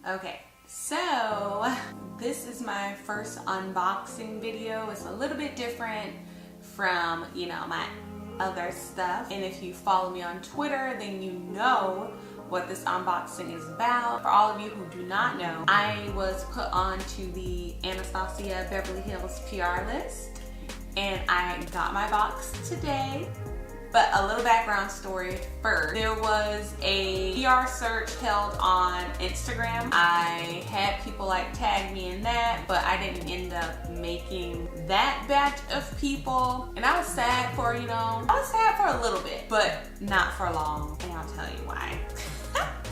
Okay, so this is my first unboxing video. It's a little bit different from, you know, my other stuff. And if you follow me on Twitter, then you know what this unboxing is about. For all of you who do not know, I was put onto the Anastasia Beverly Hills PR list and I got my box today. But a little background story first. There was a PR search held on Instagram. I had people like tag me in that, but I didn't end up making that batch of people. And I was sad for, you know, I was sad for a little bit, but not for long. And I'll tell you why.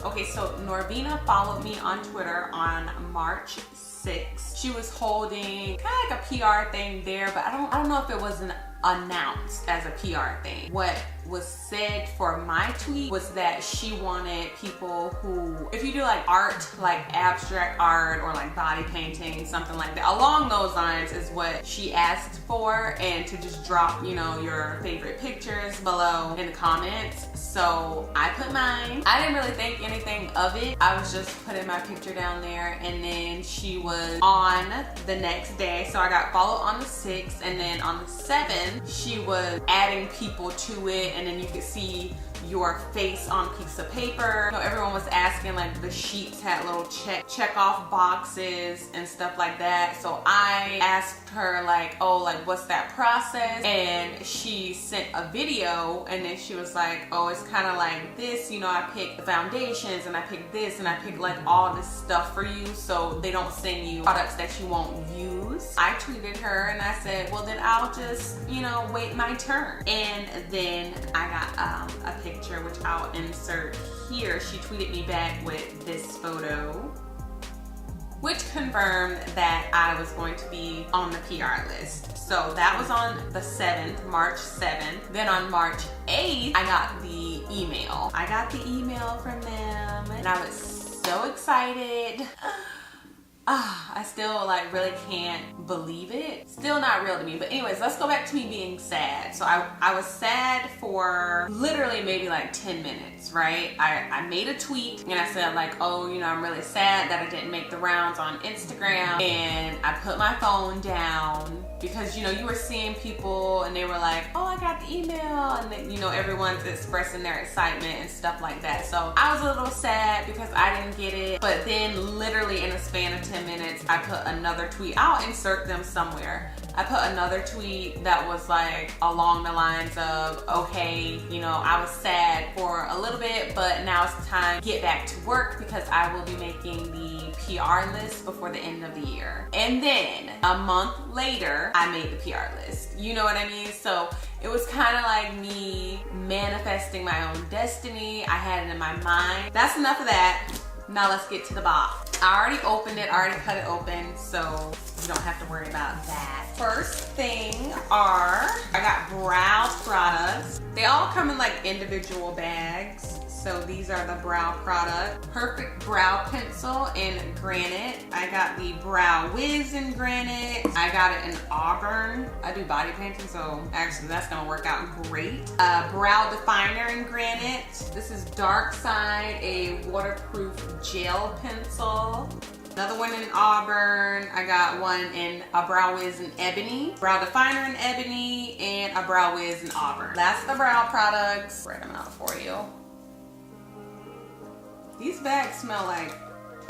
Okay, so Norvina followed me on Twitter on March 6th. She was holding kind of like a PR thing there, but I don't know if it was announced as a PR thing. What was said for my tweet was that she wanted people who, if you do like art, like abstract art or like body painting, something like that, along those lines is what she asked for, and to just drop, you know, your favorite pictures below in the comments. So I put mine. I didn't really think anything of it. I was just putting my picture down there, and then she was on the next day. So I got followed on the 6th, and then on the 7th, she was adding people to it, and then you could see your face on a piece of paper. So everyone was asking, like the sheets had little check off boxes and stuff like that. So I asked her like, oh, like what's that process? And she sent a video, and then she was like, oh, it's kind of like this, you know, I picked the foundations and I picked this and I picked like all this stuff for you so they don't send you products that you won't use. I tweeted her and I said, well then I'll just, you know, wait my turn. And then I got a picture which I'll insert here. She tweeted me back with this photo, which confirmed that I was going to be on the PR list. So that was on the 7th, March 7th. Then on March 8th, I got the email. I got the email from them and I was so excited. I still like really can't believe it. Still not real to me. But anyways, let's go back to me being sad. So I was sad for literally maybe like 10 minutes, right? I made a tweet and I said like, oh, you know, I'm really sad that I didn't make the rounds on Instagram. And I put my phone down because, you know, you were seeing people and they were like, oh, I got the email. And then, you know, everyone's expressing their excitement and stuff like that. So I was a little sad because I didn't get it. But then literally in a span of 10 minutes, I put another tweet. I'll insert them somewhere. I put another tweet that was like along the lines of, okay, you know, I was sad for a little bit, but now it's time to get back to work because I will be making the PR list before the end of the year. And then a month later, I made the PR list. You know what I mean? So it was kind of like me manifesting my own destiny. I had it in my mind. That's enough of that. Now let's get to the box. I already opened it, I already cut it open, so you don't have to worry about that. First thing I got brow products. They all come in like individual bags. So these are the brow product. Perfect Brow Pencil in Granite. I got the Brow Wiz in Granite. I got it in Auburn. I do body painting, so actually that's gonna work out great. Brow Definer in Granite. This is Dark Side, a waterproof gel pencil. Another one in Auburn. I got one in a Brow Wiz in Ebony, Brow Definer in Ebony, and a Brow Wiz in Auburn. That's the brow products. Spread them out for you. These bags smell like,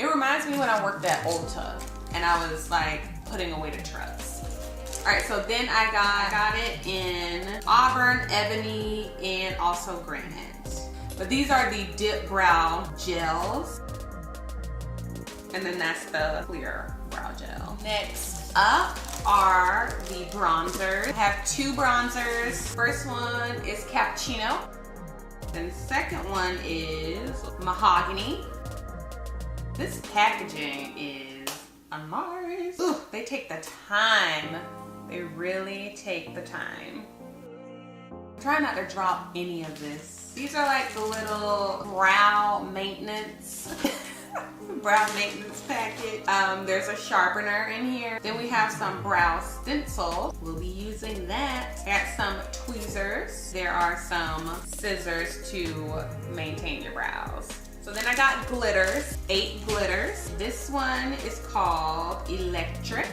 it reminds me when I worked at Ulta and I was like putting away the trucks. All right, so then I got it in Auburn, Ebony, and also Granite. But these are the Dip Brow Gels. And then that's the clear brow gel. Next up are the bronzers. I have two bronzers. First one is Cappuccino. Then the second one is Mahogany. This packaging is a Mars. Ooh, they take the time. They really take the time. Try not to drop any of this. These are like the little brow maintenance brow maintenance packet. There's a sharpener in here. Then we have some brow stencils. We'll be using that. I got some tweezers. There are some scissors to maintain your brows. So then I got glitters, 8 glitters. one is called Electric.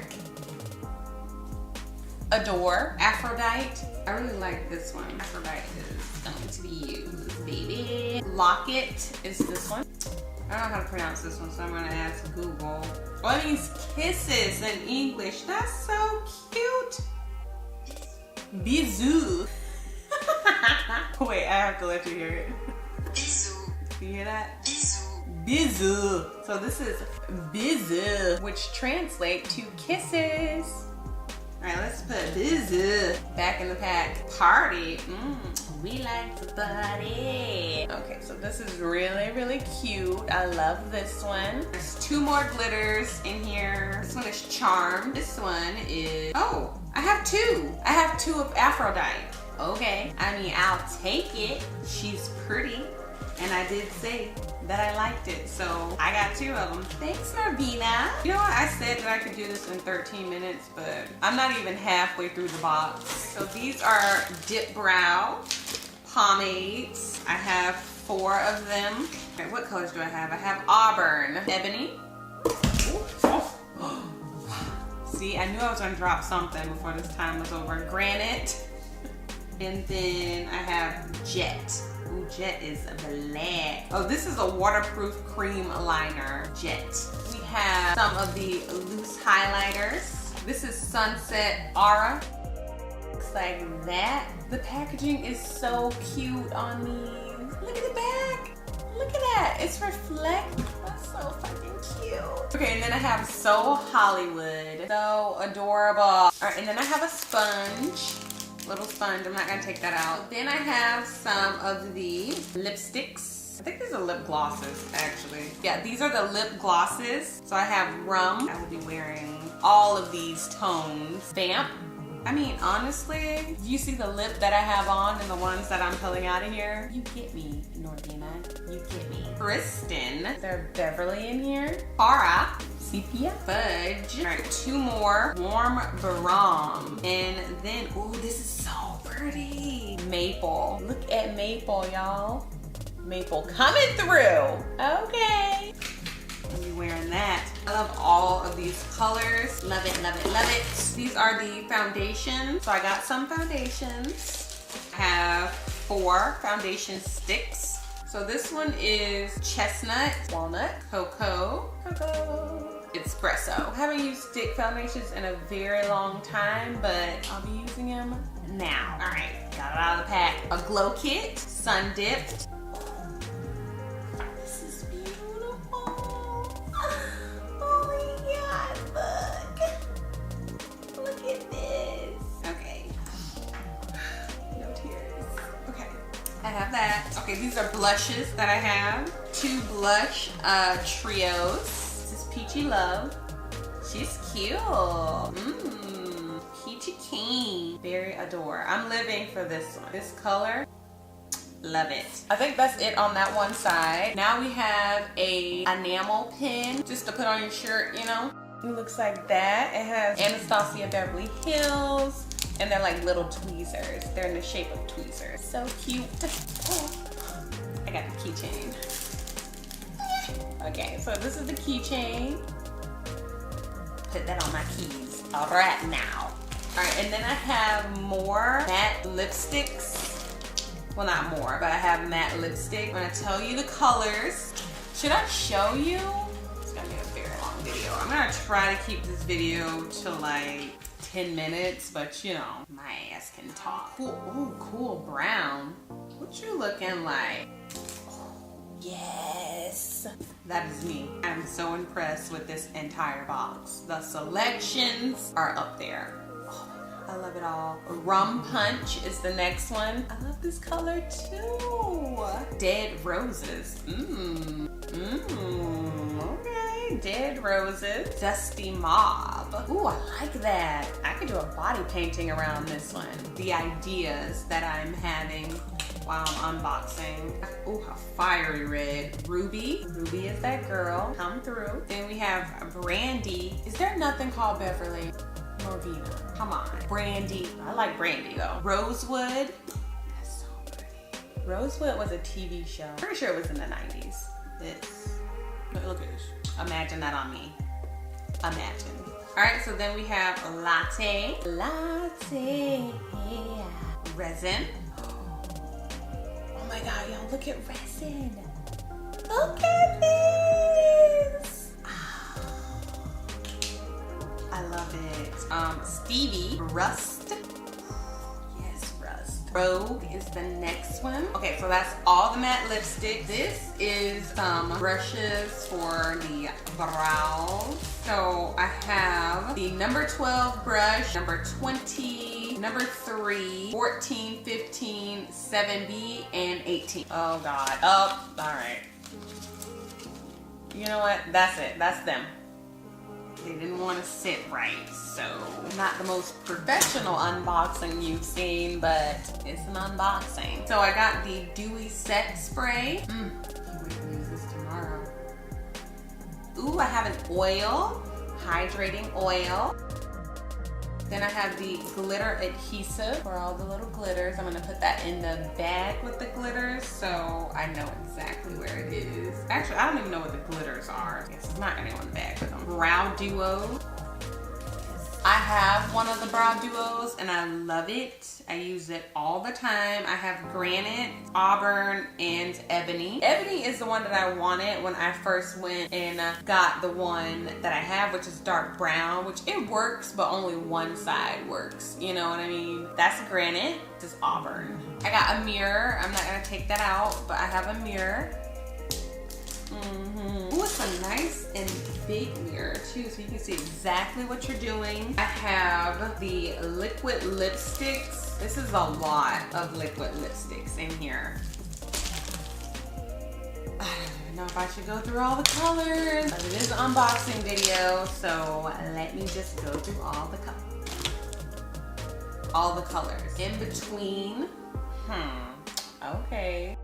Adore, Aphrodite. I really like this one. Aphrodite is going to be used, baby. Locket is this one. I don't know how to pronounce this one, so I'm gonna ask Google. All these kisses in English, that's so cute. Bisous. Wait, I have to let you hear it. Bisous. Can you hear that? Bisous. Bisous. So this is bisous, which translate to kisses. All right, let's put bisous back in the pack. Party. We like to party. Okay, so this is really, really cute. I love this one. There's 2 more glitters in here. This one is Charm. This one is, oh, I have 2. I have 2 of Aphrodite. Okay, I mean, I'll take it. She's pretty. And I did say that I liked it, so I got 2 of them. Thanks, Narvina. You know what? I said that I could do this in 13 minutes, but I'm not even halfway through the box. So these are Dip Brow pomades. I have 4 of them. Okay, what colors do I have? I have Auburn, Ebony. See, I knew I was gonna drop something before this time was over. Granite. And then I have Jet. Ooh, Jet is black. Oh, this is a waterproof cream liner, Jet. We have some of the loose highlighters. This is Sunset Aura. Looks like that. The packaging is so cute on these. Look at the back. Look at that. It's reflective. That's so fucking cute. Okay, and then I have So Hollywood. So adorable. All right, and then I have a sponge. Little sponge, I'm not gonna take that out. Then I have some of the lipsticks. I think these are lip glosses, actually. Yeah, these are the lip glosses. So I have Rum. I will be wearing all of these tones. Vamp. I mean, honestly, you see the lip that I have on and the ones that I'm pulling out of here? You get me, Nordina. You get me. Kristen. There's Beverly in here. Farah. Sepia. Fudge. All right, 2 more. Warm Baram. And then, ooh, this is so pretty. Maple. Look at Maple, y'all. Maple coming through. Okay. I'll be wearing that. I love all of these colors. Love it, love it, love it. These are the foundations. So I got some foundations. I have 4 foundation sticks. So this one is Chestnut, Walnut, Cocoa, Espresso. I haven't used stick foundations in a very long time, but I'll be using them now. All right, got it out of the pack. A Glow Kit, Sun Dipped. This is beautiful. Oh my God, look. Look at this. Okay. No tears. Okay, I have that. Okay, these are blushes that I have. 2 blush trios. Peachy Love. She's cute. Peachy King. Very adore. I'm living for this one. This color. Love it. I think that's it on that one side. Now we have a enamel pin just to put on your shirt, you know. It looks like that. It has Anastasia Beverly Hills. And they're like little tweezers. They're in the shape of tweezers. So cute. Oh. I got the keychain. Okay, so this is the keychain. Put that on my keys right now. All right, and then I have more matte lipsticks. Well, not more, but I have matte lipstick. I'm gonna tell you the colors. Should I show you? It's gonna be a very long video. I'm gonna try to keep this video to like 10 minutes, but you know, my ass can talk. Cool, ooh, cool brown. What you looking like? Yes, that is me. I'm so impressed with this entire box. The selections are up there. Oh, I love it all. Rum Punch is the next one. I love this color too. Dead Roses. Okay, Dead Roses. Dusty Mauve. Ooh, I like that. I could do a body painting around this one. The ideas that I'm having while I'm unboxing. Ooh, a fiery red. Ruby. Ruby is that girl. Come through. Then we have Brandy. Is there nothing called Beverly? Morvina. Come on. Brandy. I like Brandy though. Rosewood. That's so pretty. Rosewood was a TV show. Pretty sure it was in the 90s. This. Look at this. Imagine that on me. Imagine. All right, so then we have latte. Latte. Resin. Oh my God, y'all, look at resin. Look at this. I love it. Stevie. Rust. Yes, rust. Rogue is the next one. Okay, so that's all the matte lipstick. This is some brushes for the brows. So I have the number 12 brush, number 20, number 3, 14, 15, 7B, and 18. Oh God. Oh, all right. You know what? That's it. That's them. They didn't want to sit right, so not the most professional unboxing you've seen, but it's an unboxing. So I got the Dewy Set Spray. Can't wait to use this tomorrow. Ooh, I have an oil, hydrating oil. Then I have the glitter adhesive for all the little glitters. I'm gonna put that in the bag with the glitters so I know exactly where it is. Actually, I don't even know what the glitters are. Yes, it's not gonna go in the bag with them. Brow Duo. I have one of the Brow Duos and I love it. I use it all the time. I have Granite, Auburn, and Ebony. Ebony is the one that I wanted when I first went and got the one that I have, which is dark brown, which it works, but only one side works. You know what I mean? That's Granite. This is Auburn. I got a mirror. I'm not gonna take that out, but I have a mirror. Ooh, it's a nice and big mirror too, so you can see exactly what you're doing. I have the liquid lipsticks. This is a lot of liquid lipsticks in here. I don't even know if I should go through all the colors, but it is an unboxing video, so let me just go through all the colors. All the colors. In between, okay.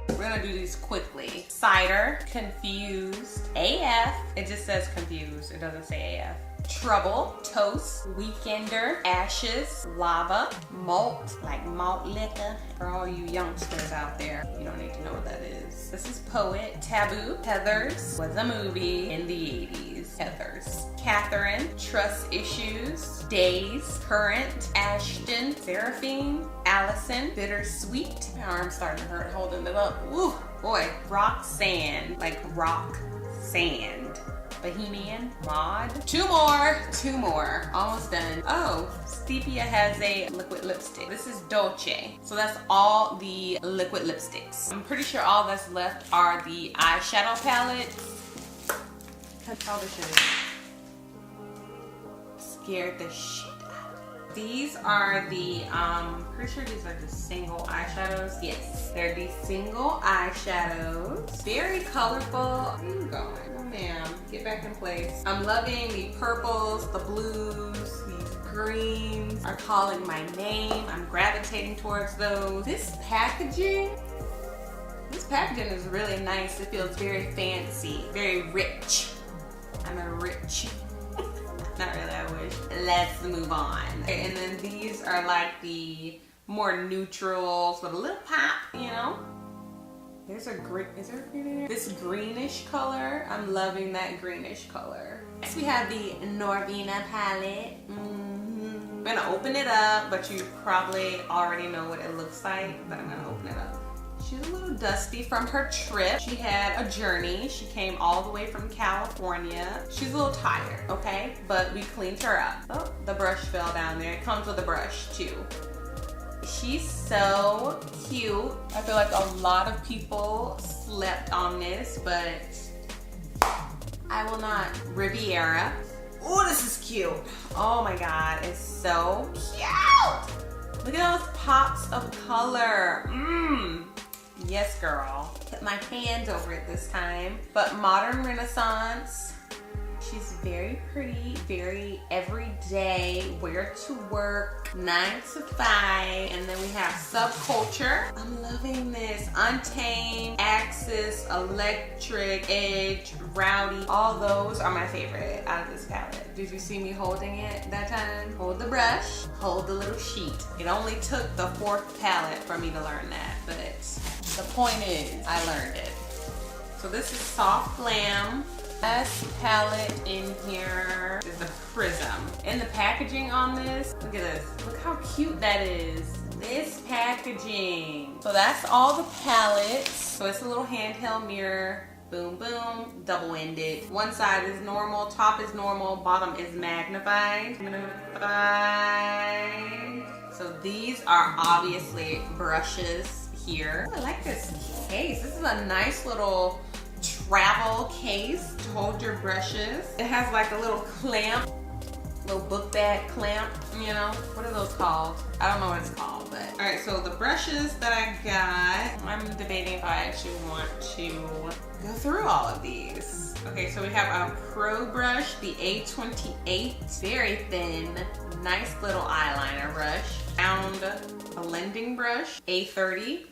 We're gonna do these quickly. Cider, Confused, AF. It just says Confused, it doesn't say AF. Trouble, Toast, Weekender, Ashes, Lava, Malt, like malt liquor. For all you youngsters out there, you don't need to know what that is. This is Poet, Taboo, Heathers, was a movie in the 80s. Heathers. Catherine, Trust Issues, Days, Current, Ashton, Seraphine, Allison, Bittersweet. My arm's starting to hurt holding it up. Ooh, boy. Roxanne, like rock sand. Bohemian, Mod. Two more, almost done. Oh, Stevia has a liquid lipstick. This is Dolce. So that's all the liquid lipsticks. I'm pretty sure all that's left are the eyeshadow palettes. How this shit is. Scared the shit out of me. These are the, pretty sure these are the single eyeshadows. Yes, they're the single eyeshadows. Very colorful. Where are you going? Oh ma'am, get back in place. I'm loving the purples, the blues, these greens are calling my name. I'm gravitating towards those. This packaging is really nice. It feels very fancy, very rich. I'm a rich. Not really, I wish. Let's move on. Okay, and then these are like the more neutrals with a little pop, you know? There's a green, is there a green in here? This greenish color, I'm loving that greenish color. Next we have the Norvina palette. I'm gonna open it up, but you probably already know what it looks like, but I'm gonna open it up. She's a little dusty from her trip. She had a journey. She came all the way from California. She's a little tired, okay? But we cleaned her up. Oh, the brush fell down there. It comes with a brush too. She's so cute. I feel like a lot of people slept on this, but I will not. Riviera. Oh, this is cute. Oh my God, it's so cute. Look at those pops of color. Yes, girl. Put my hand over it this time. But Modern Renaissance. She's very pretty, very everyday, wear to work, 9 to 5. And then we have Subculture. I'm loving this. Untamed, Axis, Electric, Edge, Rowdy. All those are my favorite out of this palette. Did you see me holding it that time? Hold the brush, hold the little sheet. It only took the 4th palette for me to learn that, but the point is, I learned it. So this is Soft Glam. Best palette in here is the Prism. And the packaging on this, look at this. Look how cute that is. This packaging. So that's all the palettes. So it's a little handheld mirror. Boom, boom, double-ended. One side is normal, top is normal, bottom is magnified. So these are obviously brushes here. I like this case. This is a nice little travel case to hold your brushes. It has like a little clamp, little book bag clamp, you know? What are those called? I don't know what it's called, but. All right, so the brushes that I got, I'm debating if I actually want to go through all of these. Okay, so we have a Pro brush, the A28, very thin, nice little eyeliner brush. Found a blending brush, A30.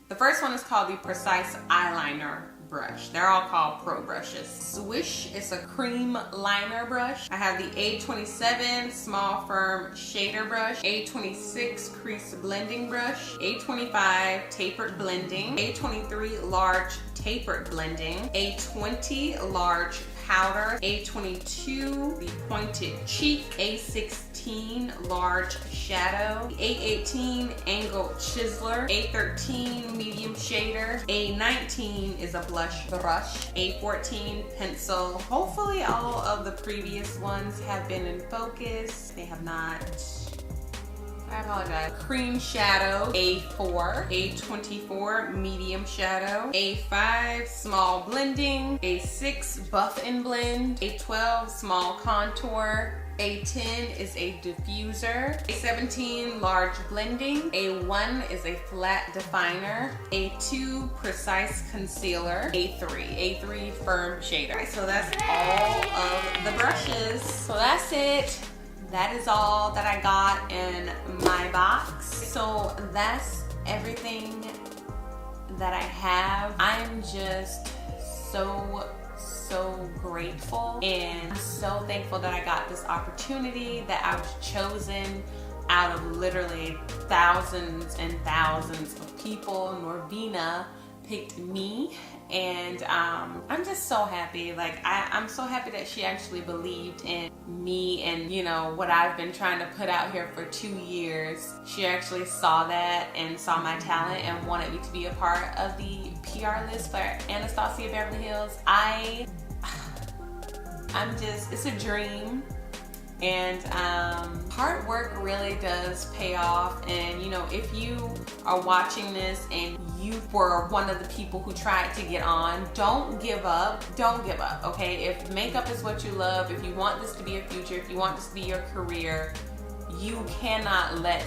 The first one is called the Precise Eyeliner brush. They're all called Pro brushes. Swish is a cream liner brush. I have the A27 small firm shader brush, A26 crease blending brush, A25 tapered blending, A23 large tapered blending, A20 large powder, A22 the pointed cheek, A16 large shadow, A18 angled chiseler, A13 medium shader, A19 is a blush brush, A14 pencil. Hopefully all of the previous ones have been in focus. They have not. I apologize. Cream shadow, A4, A24 medium shadow, A5 small blending, A6 buff and blend, A12 small contour, A10 is a diffuser, A17 large blending, A1 is a flat definer, A2 precise concealer, A3 firm shader. All right, so that's all of the brushes. So that's it. That is all that I got in my box. So that's everything that I have. I'm just so grateful and so thankful that I got this opportunity, that I was chosen out of literally thousands and thousands of people. Norvina picked me, and I'm just so happy. Like I'm so happy that she actually believed in me and, you know, what I've been trying to put out here for 2 years. She actually saw that and saw my talent and wanted me to be a part of the PR list for Anastasia Beverly Hills. I'm just, it's a dream. And hard work really does pay off. And you know, if you are watching this and you were one of the people who tried to get on, don't give up. Don't give up, okay? If makeup is what you love, if you want this to be a future, if you want this to be your career, you cannot let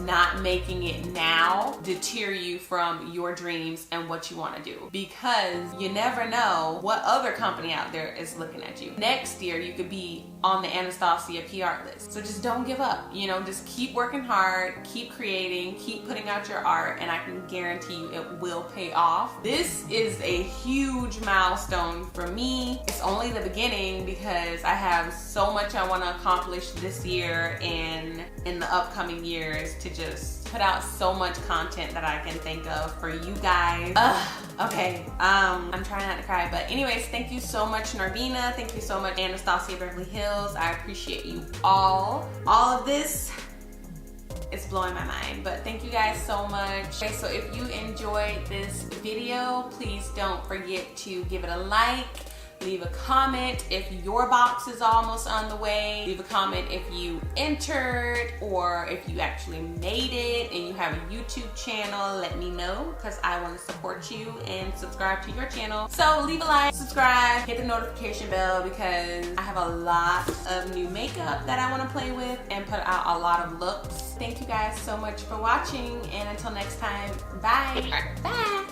not making it now deter you from your dreams and what you want to do, because you never know what other company out there is looking at you. Next year you could be on the Anastasia PR list. So just don't give up, you know, just keep working hard, keep creating, keep putting out your art, and I can guarantee you it will pay off. This is a huge milestone for me. It's only the beginning, because I have so much I want to accomplish this year and in the upcoming years, to just put out so much content that I can think of for you guys. Okay, I'm trying not to cry, but anyways, thank you so much, Norvina. Thank you so much, Anastasia Beverly Hills. I appreciate you all. All of this, it's blowing my mind, but thank you guys so much. Okay, so if you enjoyed this video, please don't forget to give it a like. Leave a comment if your box is almost on the way. Leave a comment if you entered, or if you actually made it and you have a YouTube channel. Let me know, because I want to support you and subscribe to your channel. So leave a like, subscribe, hit the notification bell, because I have a lot of new makeup that I want to play with and put out a lot of looks. Thank you guys so much for watching, and until next time, bye. Bye.